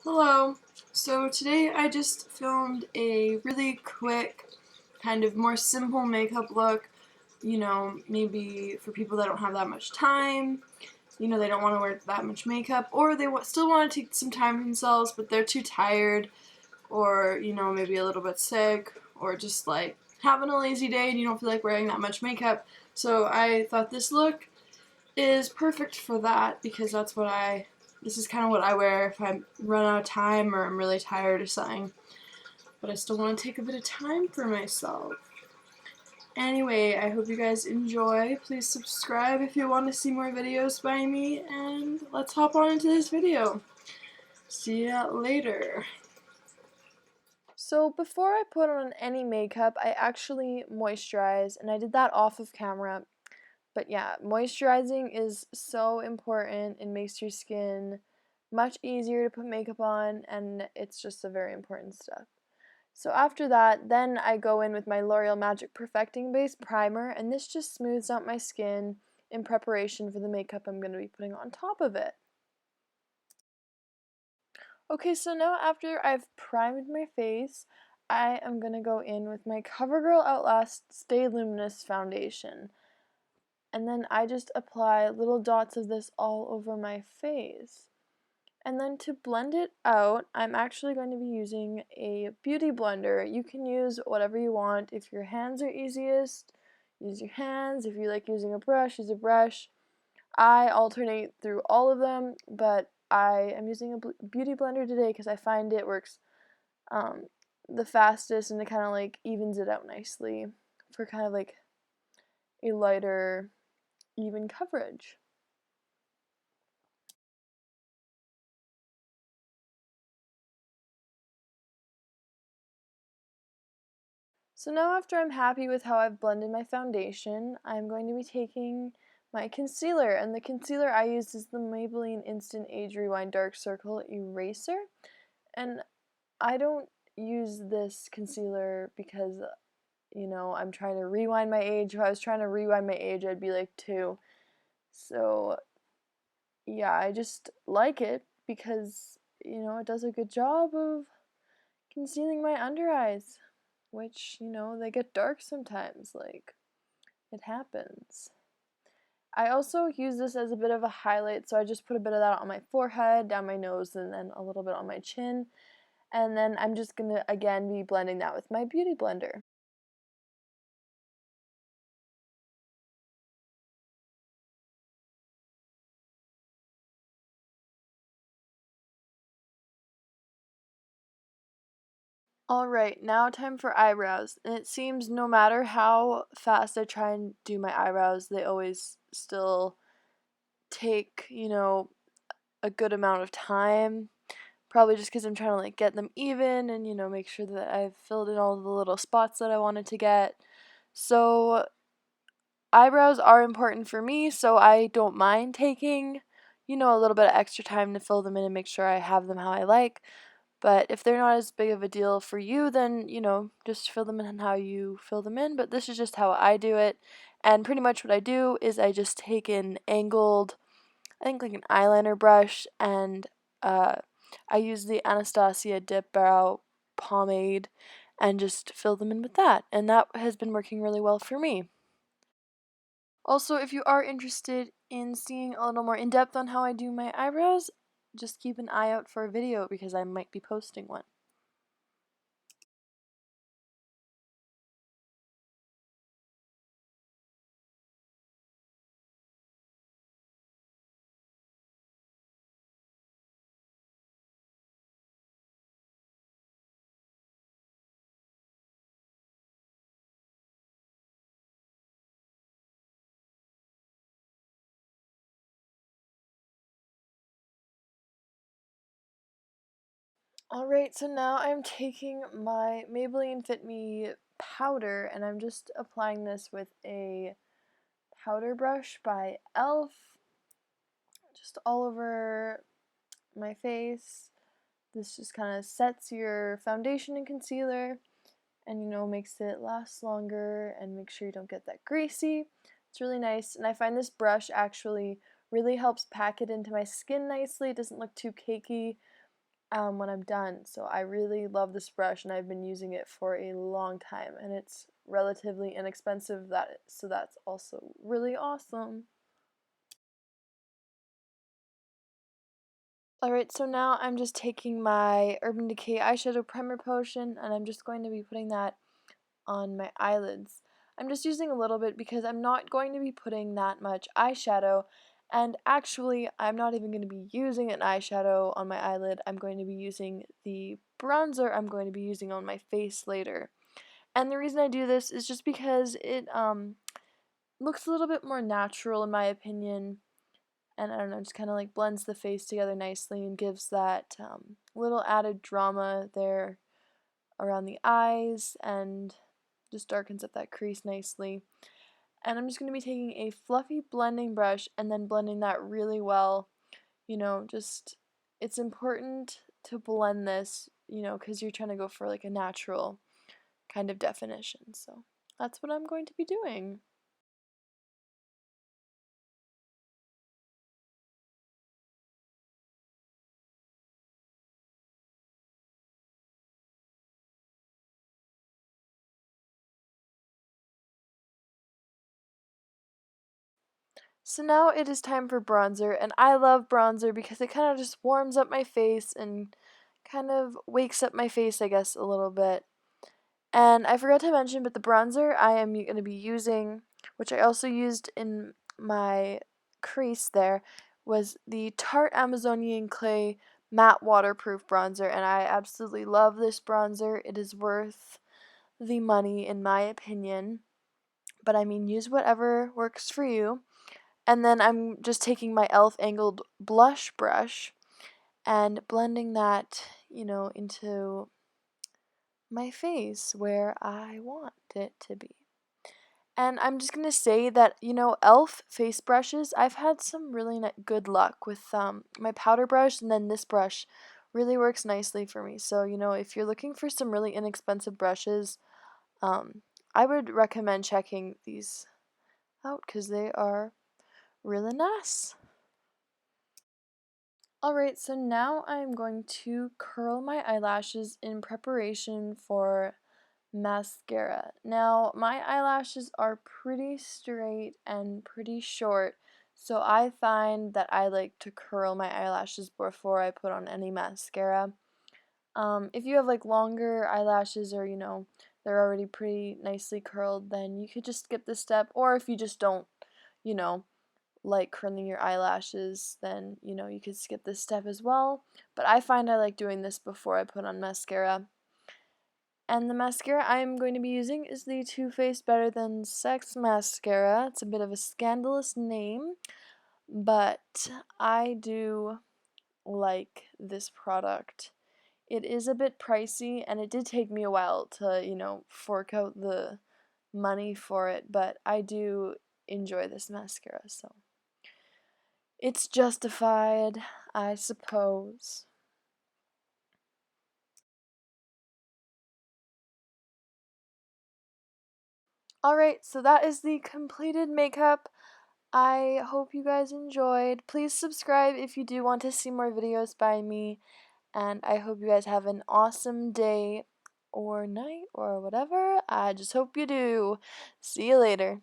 Hello. So today I just filmed a really quick, kind of more simple makeup look. Maybe for people that don't have that much time. They don't want to wear that much makeup, or they still want to take some time for themselves, but they're too tired, or, maybe a little bit sick, or just like having a lazy day and you don't feel like wearing that much makeup. So I thought this look is perfect for that because this is kind of what I wear if I run out of time or I'm really tired or something. But I still want to take a bit of time for myself. Anyway, I hope you guys enjoy. Please subscribe if you want to see more videos by me, and let's hop on into this video. See ya later. So before I put on any makeup, I actually moisturize, and I did that off of camera. But yeah, moisturizing is so important. It makes your skin much easier to put makeup on, and it's just a very important step. So after that, then I go in with my L'Oreal Magic Perfecting Base Primer, and this just smooths out my skin in preparation for the makeup I'm going to be putting on top of it. Okay, so now after I've primed my face, I am going to go in with my Covergirl Outlast Stay Luminous foundation. And then I just apply little dots of this all over my face. And then to blend it out, I'm actually going to be using a beauty blender. You can use whatever you want. If your hands are easiest, use your hands. If you like using a brush, use a brush. I alternate through all of them, but I am using a beauty blender today because I find it works um, the fastest and it kind of like evens it out nicely for kind of like a lighter, even coverage. So now after I'm happy with how I've blended my foundation, I'm going to be taking my concealer, and the concealer I use is the Maybelline Instant Age Rewind Dark Circle Eraser. And I don't use this concealer because, I'm trying to rewind my age. If I was trying to rewind my age, I'd be like 2. So, yeah, I just like it because, it does a good job of concealing my under eyes, which, they get dark sometimes. Like, it happens. I also use this as a bit of a highlight, so I just put a bit of that on my forehead, down my nose, and then a little bit on my chin. And then I'm just going to, again, be blending that with my beauty blender. Alright, now time for eyebrows. And it seems no matter how fast I try and do my eyebrows, they always still take, a good amount of time. Probably just because I'm trying to like get them even and, make sure that I've filled in all the little spots that I wanted to get. So eyebrows are important for me, so I don't mind taking, a little bit of extra time to fill them in and make sure I have them how I like. But if they're not as big of a deal for you, then, just fill them in how you fill them in. But this is just how I do it. And pretty much what I do is I just take an angled, I think like an eyeliner brush, and uh, I use the Anastasia Dip Brow Pomade and just fill them in with that. And that has been working really well for me. Also, if you are interested in seeing a little more in depth on how I do my eyebrows, just keep an eye out for a video because I might be posting one. Alright, so now I'm taking my Maybelline Fit Me powder and I'm just applying this with a powder brush by e.l.f. just all over my face. This just kind of sets your foundation and concealer and makes it last longer and make sure you don't get that greasy. It's really nice, and I find this brush actually really helps pack it into my skin nicely. It doesn't look too cakey. when I'm done. So I really love this brush and I've been using it for a long time and it's relatively inexpensive, so that's also really awesome. Alright, so now I'm just taking my Urban Decay eyeshadow primer potion and I'm just going to be putting that on my eyelids. I'm just using a little bit because I'm not going to be putting that much eyeshadow, and actually I'm not even going to be using an eyeshadow on my eyelid. I'm going to be using the bronzer I'm going to be using on my face later. And the reason I do this is just because it looks a little bit more natural in my opinion, and I don't know, just kind of like blends the face together nicely and gives that little added drama there around the eyes and just darkens up that crease nicely. And I'm just going to be taking a fluffy blending brush and then blending that really well. Just it's important to blend this, because you're trying to go for like a natural kind of definition. So that's what I'm going to be doing. So now it is time for bronzer, and I love bronzer because it kind of just warms up my face and kind of wakes up my face, I guess, a little bit. And I forgot to mention, but the bronzer I am going to be using, which I also used in my crease there, was the Tarte Amazonian Clay Matte Waterproof Bronzer, and I absolutely love this bronzer. It is worth the money, in my opinion. But I mean, use whatever works for you. And then I'm just taking my e.l.f. angled blush brush and blending that, into my face where I want it to be. And I'm just going to say that, e.l.f. face brushes, I've had some really good luck with my powder brush, and then this brush really works nicely for me. So, if you're looking for some really inexpensive brushes, I would recommend checking these out because they are really nice. Alright, so now I'm going to curl my eyelashes in preparation for mascara. Now, my eyelashes are pretty straight and pretty short, so I find that I like to curl my eyelashes before I put on any mascara. If you have like longer eyelashes or they're already pretty nicely curled, then you could just skip this step, or if you just don't, you know, like curling your eyelashes, then you could skip this step as well. But I find I like doing this before I put on mascara. And the mascara I'm going to be using is the Too Faced Better Than Sex mascara. It's a bit of a scandalous name, but I do like this product. It is a bit pricey, and it did take me a while to, fork out the money for it, but I do enjoy this mascara, so it's justified, I suppose. Alright, so that is the completed makeup. I hope you guys enjoyed. Please subscribe if you do want to see more videos by me. And I hope you guys have an awesome day or night or whatever. I just hope you do. See you later.